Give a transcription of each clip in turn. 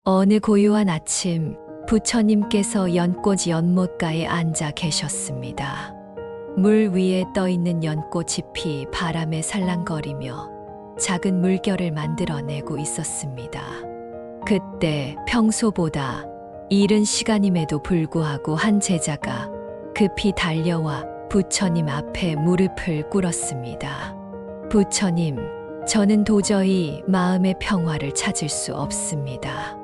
어느 고요한 아침, 부처님께서 연꽃 연못가에 앉아 계셨습니다. 물 위에 떠 있는 연꽃 잎이 바람에 살랑거리며 작은 물결을 만들어내고 있었습니다. 그때 평소보다 이른 시간임에도 불구하고 한 제자가 급히 달려와 부처님 앞에 무릎을 꿇었습니다. 부처님, 저는 도저히 마음의 평화를 찾을 수 없습니다.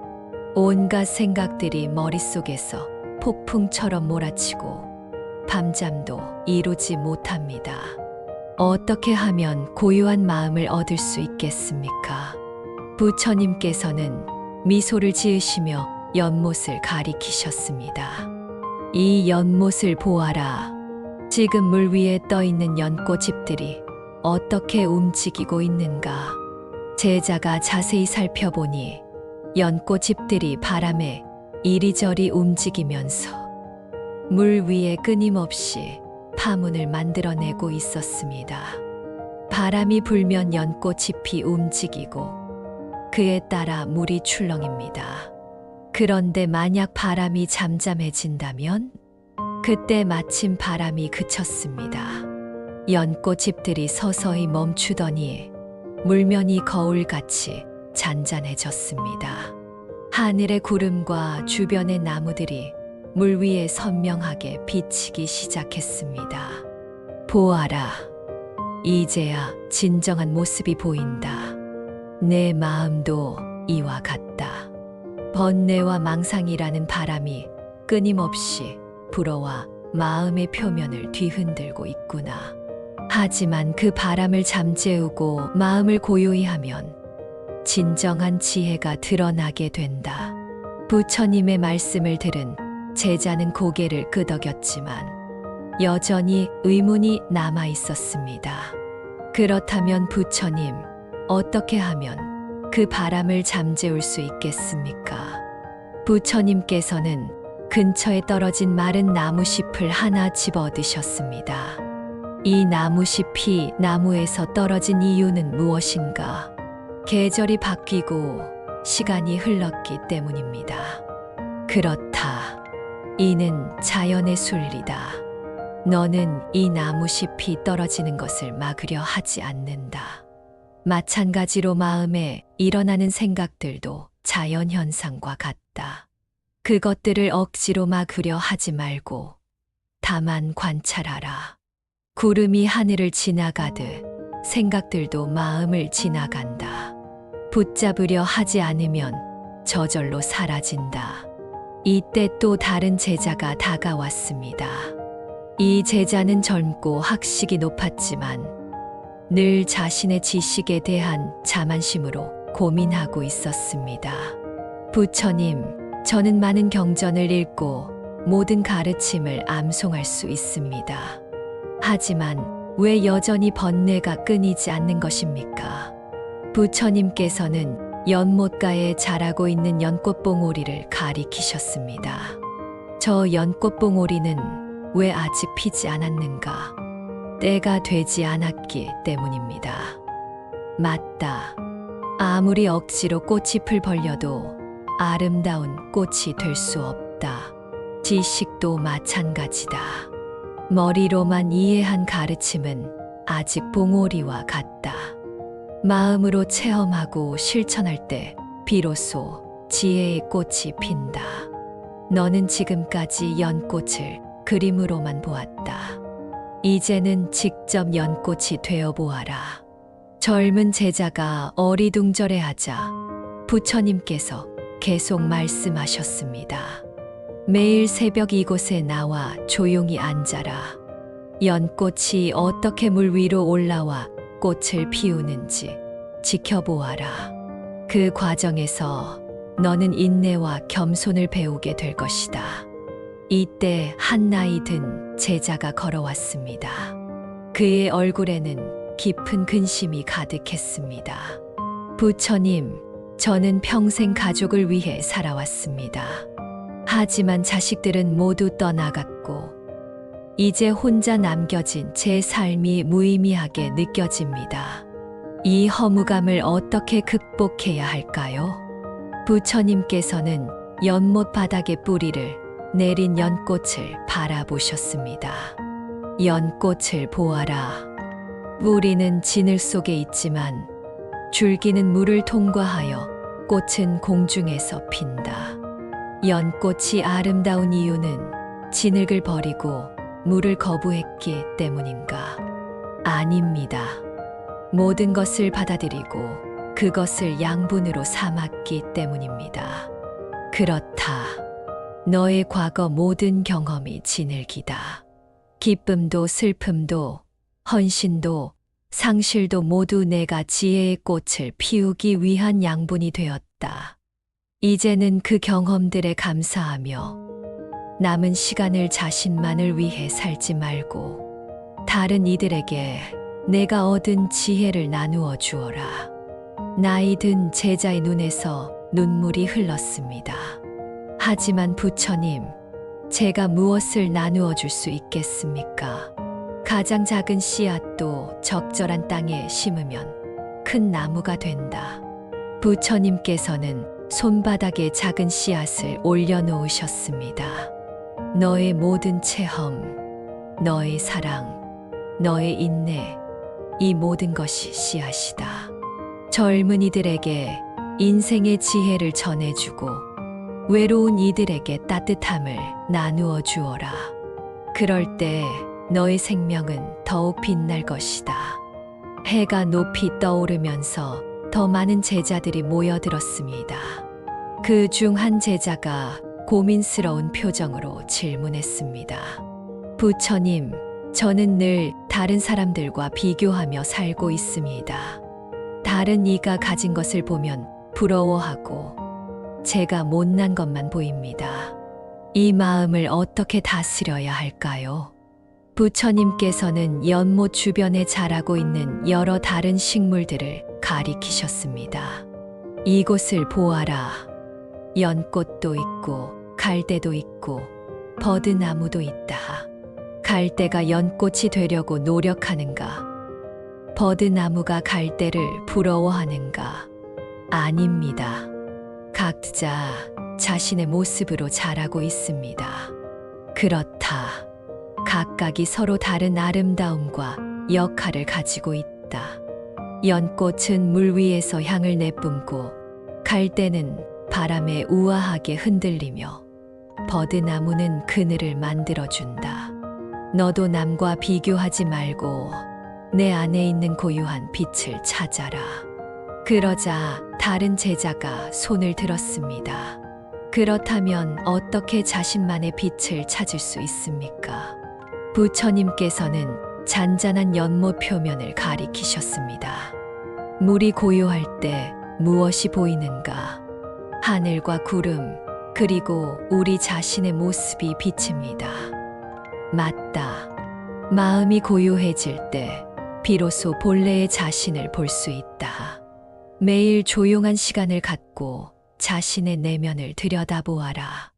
온갖 생각들이 머릿속에서 폭풍처럼 몰아치고 밤잠도 이루지 못합니다. 어떻게 하면 고요한 마음을 얻을 수 있겠습니까? 부처님께서는 미소를 지으시며 연못을 가리키셨습니다. 이 연못을 보아라. 지금 물 위에 떠 있는 연꽃잎들이 어떻게 움직이고 있는가? 제자가 자세히 살펴보니 연꽃잎들이 바람에 이리저리 움직이면서 물 위에 끊임없이 파문을 만들어내고 있었습니다. 바람이 불면 연꽃잎이 움직이고 그에 따라 물이 출렁입니다. 그런데 만약 바람이 잠잠해진다면 그때 마침 바람이 그쳤습니다. 연꽃잎들이 서서히 멈추더니 물면이 거울같이 잔잔해졌습니다. 하늘의 구름과 주변의 나무들이 물 위에 선명하게 비치기 시작했습니다. 보아라. 이제야 진정한 모습이 보인다. 내 마음도 이와 같다. 번뇌와 망상이라는 바람이 끊임없이 불어와 마음의 표면을 뒤흔들고 있구나. 하지만 그 바람을 잠재우고 마음을 고요히 하면 진정한 지혜가 드러나게 된다. 부처님의 말씀을 들은 제자는 고개를 끄덕였지만 여전히 의문이 남아 있었습니다. 그렇다면 부처님, 어떻게 하면 그 바람을 잠재울 수 있겠습니까? 부처님께서는 근처에 떨어진 마른 나무잎을 하나 집어 드셨습니다. 이 나무잎이 나무에서 떨어진 이유는 무엇인가? 계절이 바뀌고 시간이 흘렀기 때문입니다. 그렇다. 이는 자연의 순리다. 너는 이 나무잎이 떨어지는 것을 막으려 하지 않는다. 마찬가지로 마음에 일어나는 생각들도 자연현상과 같다. 그것들을 억지로 막으려 하지 말고 다만 관찰하라. 구름이 하늘을 지나가듯 생각들도 마음을 지나간다. 붙잡으려 하지 않으면 저절로 사라진다. 이때 또 다른 제자가 다가왔습니다. 이 제자는 젊고 학식이 높았지만 늘 자신의 지식에 대한 자만심으로 고민하고 있었습니다. 부처님, 저는 많은 경전을 읽고 모든 가르침을 암송할 수 있습니다. 하지만 왜 여전히 번뇌가 끊이지 않는 것입니까? 부처님께서는 연못가에 자라고 있는 연꽃봉오리를 가리키셨습니다. 저 연꽃봉오리는 왜 아직 피지 않았는가? 때가 되지 않았기 때문입니다. 맞다. 아무리 억지로 꽃잎을 벌려도 아름다운 꽃이 될 수 없다. 지식도 마찬가지다. 머리로만 이해한 가르침은 아직 봉오리와 같다. 마음으로 체험하고 실천할 때 비로소 지혜의 꽃이 핀다. 너는 지금까지 연꽃을 그림으로만 보았다. 이제는 직접 연꽃이 되어 보아라. 젊은 제자가 어리둥절해하자 부처님께서 계속 말씀하셨습니다. 매일 새벽 이곳에 나와 조용히 앉아라. 연꽃이 어떻게 물 위로 올라와 꽃을 피우는지 지켜보아라. 그 과정에서 너는 인내와 겸손을 배우게 될 것이다. 이때 한 나이 든 제자가 걸어왔습니다. 그의 얼굴에는 깊은 근심이 가득했습니다. 부처님, 저는 평생 가족을 위해 살아왔습니다. 하지만 자식들은 모두 떠나갔고 이제 혼자 남겨진 제 삶이 무의미하게 느껴집니다. 이 허무감을 어떻게 극복해야 할까요? 부처님께서는 연못 바닥에 뿌리를 내린 연꽃을 바라보셨습니다. 연꽃을 보아라. 뿌리는 진을 속에 있지만 줄기는 물을 통과하여 꽃은 공중에서 핀다. 연꽃이 아름다운 이유는 진흙을 버리고 물을 거부했기 때문인가? 아닙니다. 모든 것을 받아들이고 그것을 양분으로 삼았기 때문입니다. 그렇다. 너의 과거 모든 경험이 진흙이다. 기쁨도 슬픔도 헌신도 상실도 모두 내가 지혜의 꽃을 피우기 위한 양분이 되었다. 이제는 그 경험들에 감사하며 남은 시간을 자신만을 위해 살지 말고 다른 이들에게 내가 얻은 지혜를 나누어 주어라. 나이 든 제자의 눈에서 눈물이 흘렀습니다. 하지만 부처님, 제가 무엇을 나누어 줄 수 있겠습니까? 가장 작은 씨앗도 적절한 땅에 심으면 큰 나무가 된다. 부처님께서는 손바닥에 작은 씨앗을 올려놓으셨습니다. 너의 모든 체험, 너의 사랑, 너의 인내, 이 모든 것이 씨앗이다. 젊은이들에게 인생의 지혜를 전해주고 외로운 이들에게 따뜻함을 나누어 주어라. 그럴 때 너의 생명은 더욱 빛날 것이다. 해가 높이 떠오르면서 더 많은 제자들이 모여들었습니다. 그 중 한 제자가 고민스러운 표정으로 질문했습니다. 부처님, 저는 늘 다른 사람들과 비교하며 살고 있습니다. 다른 이가 가진 것을 보면 부러워하고 제가 못난 것만 보입니다. 이 마음을 어떻게 다스려야 할까요? 부처님께서는 연못 주변에 자라고 있는 여러 다른 식물들을 가리키셨습니다. 이곳을 보아라. 연꽃도 있고 갈대도 있고 버드나무도 있다. 갈대가 연꽃이 되려고 노력하는가? 버드나무가 갈대를 부러워하는가? 아닙니다. 각자 자신의 모습으로 자라고 있습니다. 그렇다. 각각이 서로 다른 아름다움과 역할을 가지고 있다. 연꽃은 물 위에서 향을 내뿜고 갈대는 바람에 우아하게 흔들리며 버드나무는 그늘을 만들어준다. 너도 남과 비교하지 말고 내 안에 있는 고유한 빛을 찾아라. 그러자 다른 제자가 손을 들었습니다. 그렇다면 어떻게 자신만의 빛을 찾을 수 있습니까? 부처님께서는 잔잔한 연못 표면을 가리키셨습니다. 물이 고요할 때 무엇이 보이는가? 하늘과 구름, 그리고 우리 자신의 모습이 비칩니다. 맞다. 마음이 고요해질 때 비로소 본래의 자신을 볼 수 있다. 매일 조용한 시간을 갖고 자신의 내면을 들여다보아라.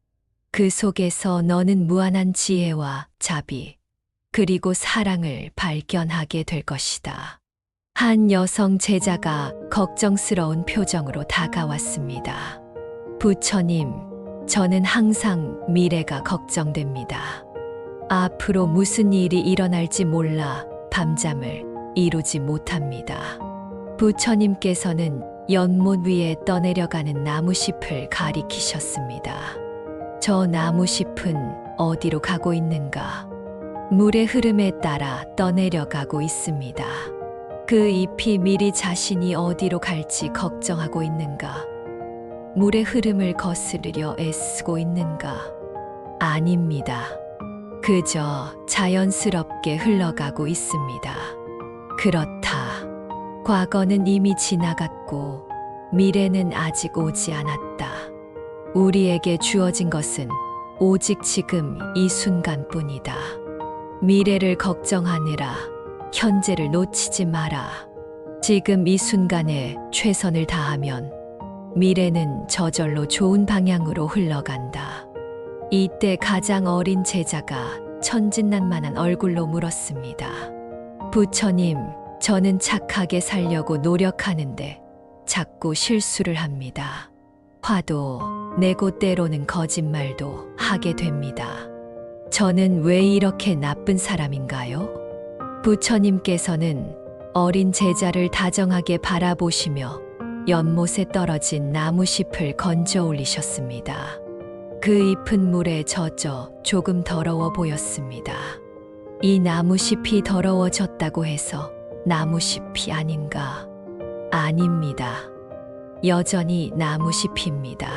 그 속에서 너는 무한한 지혜와 자비, 그리고 사랑을 발견하게 될 것이다. 한 여성 제자가 걱정스러운 표정으로 다가왔습니다. 부처님, 저는 항상 미래가 걱정됩니다. 앞으로 무슨 일이 일어날지 몰라 밤잠을 이루지 못합니다. 부처님께서는 연못 위에 떠내려가는 나무잎을 가리키셨습니다. 저 나무잎은 어디로 가고 있는가? 물의 흐름에 따라 떠내려가고 있습니다. 그 잎이 미리 자신이 어디로 갈지 걱정하고 있는가? 물의 흐름을 거스르려 애쓰고 있는가? 아닙니다. 그저 자연스럽게 흘러가고 있습니다. 그렇다. 과거는 이미 지나갔고 미래는 아직 오지 않았다. 우리에게 주어진 것은 오직 지금 이 순간뿐이다. 미래를 걱정하느라 현재를 놓치지 마라. 지금 이 순간에 최선을 다하면 미래는 저절로 좋은 방향으로 흘러간다. 이때 가장 어린 제자가 천진난만한 얼굴로 물었습니다. 부처님, 저는 착하게 살려고 노력하는데 자꾸 실수를 합니다. 화도 내고 때로는 거짓말도 하게 됩니다. 저는 왜 이렇게 나쁜 사람인가요? 부처님께서는 어린 제자를 다정하게 바라보시며 연못에 떨어진 나무잎을 건져 올리셨습니다. 그 잎은 물에 젖어 조금 더러워 보였습니다. 이 나무잎이 더러워졌다고 해서 나무잎이 아닌가? 아닙니다. 여전히 나무잎입니다.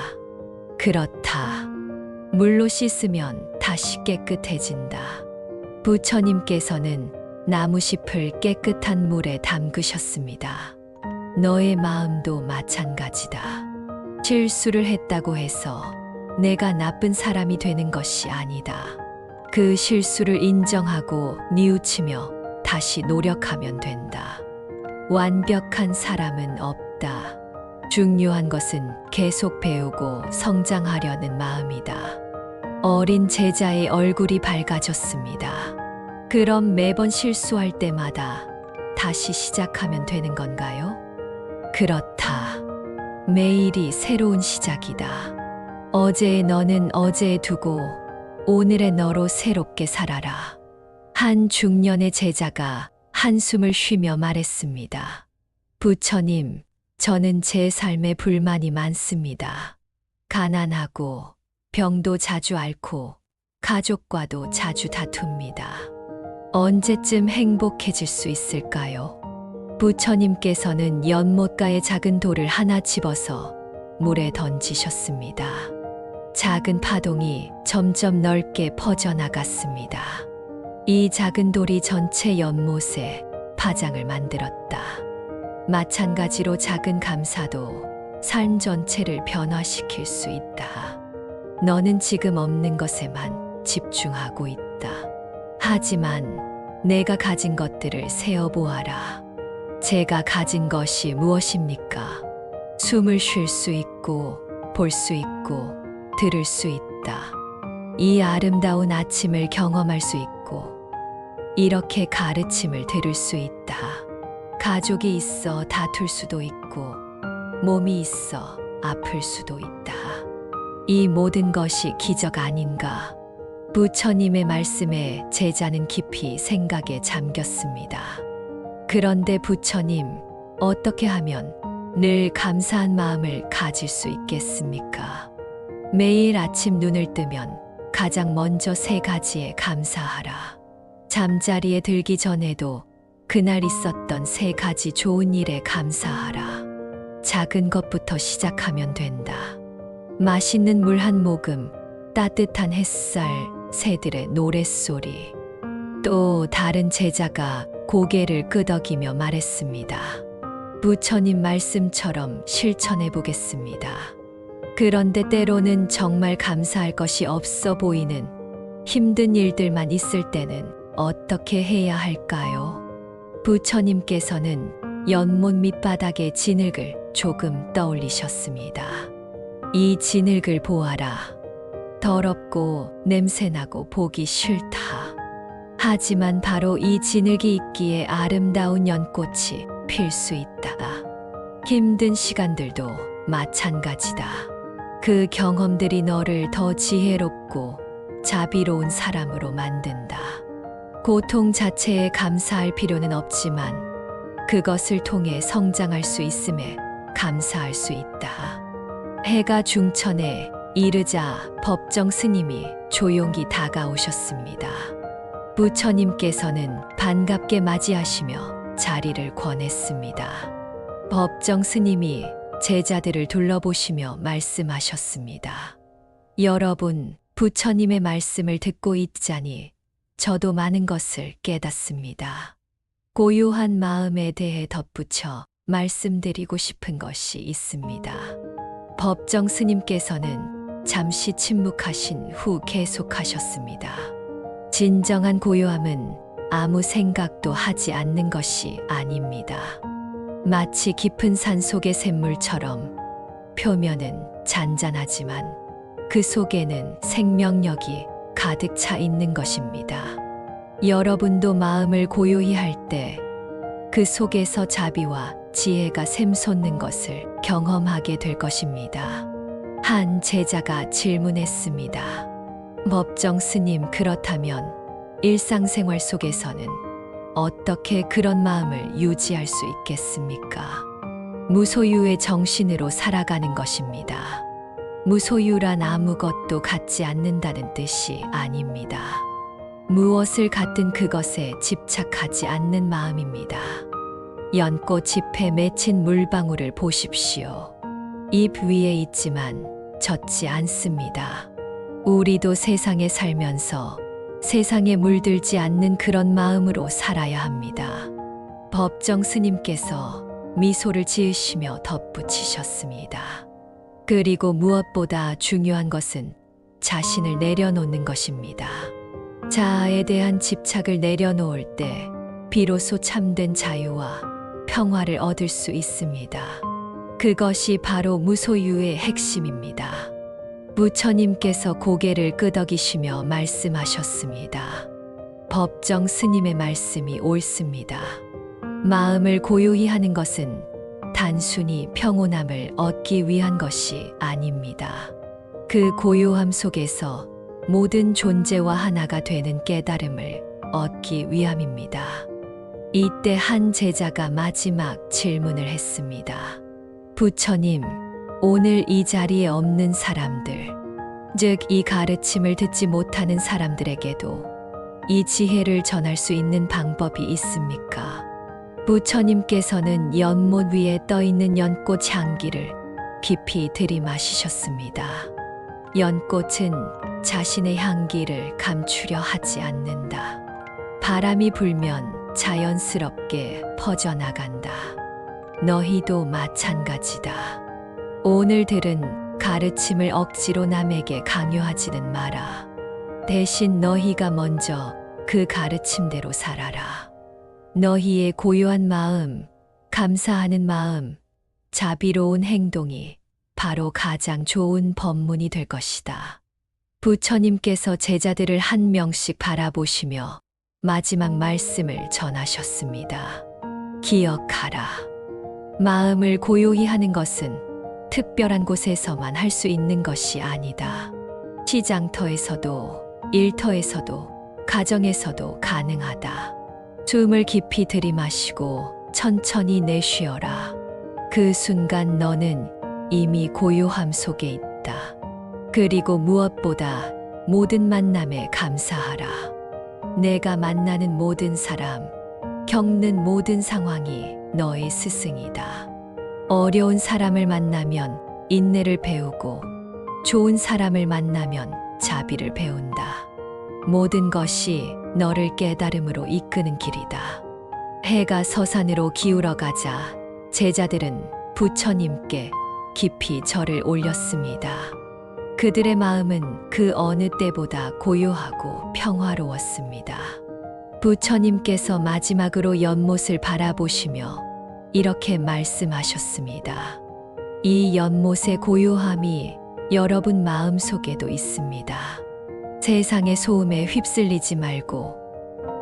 그렇다. 물로 씻으면 다시 깨끗해진다. 부처님께서는 나무잎을 깨끗한 물에 담그셨습니다. 너의 마음도 마찬가지다. 실수를 했다고 해서 내가 나쁜 사람이 되는 것이 아니다. 그 실수를 인정하고 뉘우치며 다시 노력하면 된다. 완벽한 사람은 없다. 중요한 것은 계속 배우고 성장하려는 마음이다. 어린 제자의 얼굴이 밝아졌습니다. 그럼 매번 실수할 때마다 다시 시작하면 되는 건가요? 그렇다. 매일이 새로운 시작이다. 어제의 너는 어제에 두고 오늘의 너로 새롭게 살아라. 한 중년의 제자가 한숨을 쉬며 말했습니다. 부처님, 저는 제 삶에 불만이 많습니다. 가난하고 병도 자주 앓고 가족과도 자주 다툽니다. 언제쯤 행복해질 수 있을까요? 부처님께서는 연못가에 작은 돌을 하나 집어서 물에 던지셨습니다. 작은 파동이 점점 넓게 퍼져나갔습니다. 이 작은 돌이 전체 연못에 파장을 만들었다. 마찬가지로 작은 감사도 삶 전체를 변화시킬 수 있다. 너는 지금 없는 것에만 집중하고 있다. 하지만 내가 가진 것들을 세어보아라. 제가 가진 것이 무엇입니까? 숨을 쉴 수 있고, 볼 수 있고, 들을 수 있다. 이 아름다운 아침을 경험할 수 있고, 이렇게 가르침을 들을 수 있다. 가족이 있어 다툴 수도 있고, 몸이 있어 아플 수도 있다. 이 모든 것이 기적 아닌가? 부처님의 말씀에 제자는 깊이 생각에 잠겼습니다. 그런데 부처님, 어떻게 하면 늘 감사한 마음을 가질 수 있겠습니까? 매일 아침 눈을 뜨면 가장 먼저 3가지에 감사하라. 잠자리에 들기 전에도 그날 있었던 3가지 좋은 일에 감사하라. 작은 것부터 시작하면 된다. 맛있는 물 한 모금, 따뜻한 햇살, 새들의 노랫소리. 또 다른 제자가 고개를 끄덕이며 말했습니다. 부처님 말씀처럼 실천해 보겠습니다. 그런데 때로는 정말 감사할 것이 없어 보이는 힘든 일들만 있을 때는 어떻게 해야 할까요? 부처님께서는 연못 밑바닥의 진흙을 조금 떠올리셨습니다. 이 진흙을 보아라. 더럽고 냄새나고 보기 싫다. 하지만 바로 이 진흙이 있기에 아름다운 연꽃이 필 수 있다. 힘든 시간들도 마찬가지다. 그 경험들이 너를 더 지혜롭고 자비로운 사람으로 만든다. 고통 자체에 감사할 필요는 없지만 그것을 통해 성장할 수 있음에 감사할 수 있다. 해가 중천에 이르자 법정 스님이 조용히 다가오셨습니다. 부처님께서는 반갑게 맞이하시며 자리를 권했습니다. 법정 스님이 제자들을 둘러보시며 말씀하셨습니다. 여러분, 부처님의 말씀을 듣고 있자니 저도 많은 것을 깨닫습니다. 고요한 마음에 대해 덧붙여 말씀드리고 싶은 것이 있습니다. 법정 스님께서는 잠시 침묵하신 후 계속하셨습니다. 진정한 고요함은 아무 생각도 하지 않는 것이 아닙니다. 마치 깊은 산 속의 샘물처럼 표면은 잔잔하지만 그 속에는 생명력이 가득 차 있는 것입니다. 여러분도 마음을 고요히 할 때 그 속에서 자비와 지혜가 샘솟는 것을 경험하게 될 것입니다. 한 제자가 질문했습니다. 법정 스님, 그렇다면 일상생활 속에서는 어떻게 그런 마음을 유지할 수 있겠습니까? 무소유의 정신으로 살아가는 것입니다. 무소유란 아무것도 갖지 않는다는 뜻이 아닙니다. 무엇을 갖든 그것에 집착하지 않는 마음입니다. 연꽃 잎에 맺힌 물방울을 보십시오. 잎 위에 있지만 젖지 않습니다. 우리도 세상에 살면서 세상에 물들지 않는 그런 마음으로 살아야 합니다. 법정 스님께서 미소를 지으시며 덧붙이셨습니다. 그리고 무엇보다 중요한 것은 자신을 내려놓는 것입니다. 자아에 대한 집착을 내려놓을 때 비로소 참된 자유와 평화를 얻을 수 있습니다. 그것이 바로 무소유의 핵심입니다. 부처님께서 고개를 끄덕이시며 말씀하셨습니다. 법정 스님의 말씀이 옳습니다. 마음을 고요히 하는 것은 단순히 평온함을 얻기 위한 것이 아닙니다. 그 고요함 속에서 모든 존재와 하나가 되는 깨달음을 얻기 위함입니다. 이때 한 제자가 마지막 질문을 했습니다. 부처님, 오늘 이 자리에 없는 사람들, 즉 이 가르침을 듣지 못하는 사람들에게도 이 지혜를 전할 수 있는 방법이 있습니까? 부처님께서는 연못 위에 떠있는 연꽃 향기를 깊이 들이마시셨습니다. 연꽃은 자신의 향기를 감추려 하지 않는다. 바람이 불면 자연스럽게 퍼져나간다. 너희도 마찬가지다. 오늘 들은 가르침을 억지로 남에게 강요하지는 마라. 대신 너희가 먼저 그 가르침대로 살아라. 너희의 고요한 마음, 감사하는 마음, 자비로운 행동이 바로 가장 좋은 법문이 될 것이다. 부처님께서 제자들을 한 명씩 바라보시며 마지막 말씀을 전하셨습니다. 기억하라. 마음을 고요히 하는 것은 특별한 곳에서만 할 수 있는 것이 아니다. 시장터에서도, 일터에서도, 가정에서도 가능하다. 숨을 깊이 들이마시고 천천히 내쉬어라. 그 순간 너는 이미 고요함 속에 있다. 그리고 무엇보다 모든 만남에 감사하라. 내가 만나는 모든 사람, 겪는 모든 상황이 너의 스승이다. 어려운 사람을 만나면 인내를 배우고 좋은 사람을 만나면 자비를 배운다. 모든 것이 너를 깨달음으로 이끄는 길이다. 해가 서산으로 기울어 가자 제자들은 부처님께 깊이 절을 올렸습니다. 그들의 마음은 그 어느 때보다 고요하고 평화로웠습니다. 부처님께서 마지막으로 연못을 바라보시며 이렇게 말씀하셨습니다. 이 연못의 고요함이 여러분 마음 속에도 있습니다. 세상의 소음에 휩쓸리지 말고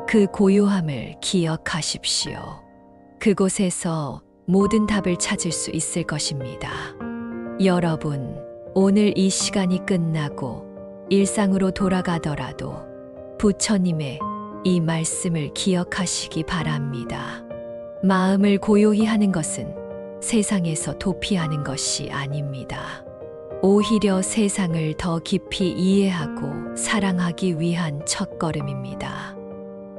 그 고요함을 기억하십시오. 그곳에서 모든 답을 찾을 수 있을 것입니다. 여러분, 오늘 이 시간이 끝나고 일상으로 돌아가더라도 부처님의 이 말씀을 기억하시기 바랍니다. 마음을 고요히 하는 것은 세상에서 도피하는 것이 아닙니다. 오히려 세상을 더 깊이 이해하고 사랑하기 위한 첫걸음입니다.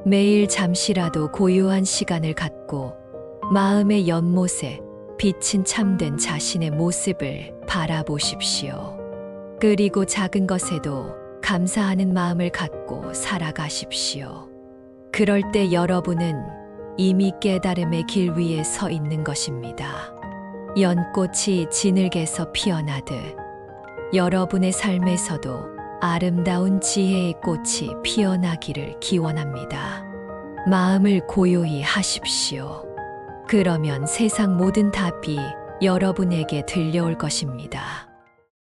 매일 잠시라도 고요한 시간을 갖고 마음의 연못에 비친 참된 자신의 모습을 바라보십시오. 그리고 작은 것에도 감사하는 마음을 갖고 살아가십시오. 그럴 때 여러분은 이미 깨달음의 길 위에 서 있는 것입니다. 연꽃이 진흙에서 피어나듯 여러분의 삶에서도 아름다운 지혜의 꽃이 피어나기를 기원합니다. 마음을 고요히 하십시오. 그러면 세상 모든 답이 여러분에게 들려올 것입니다.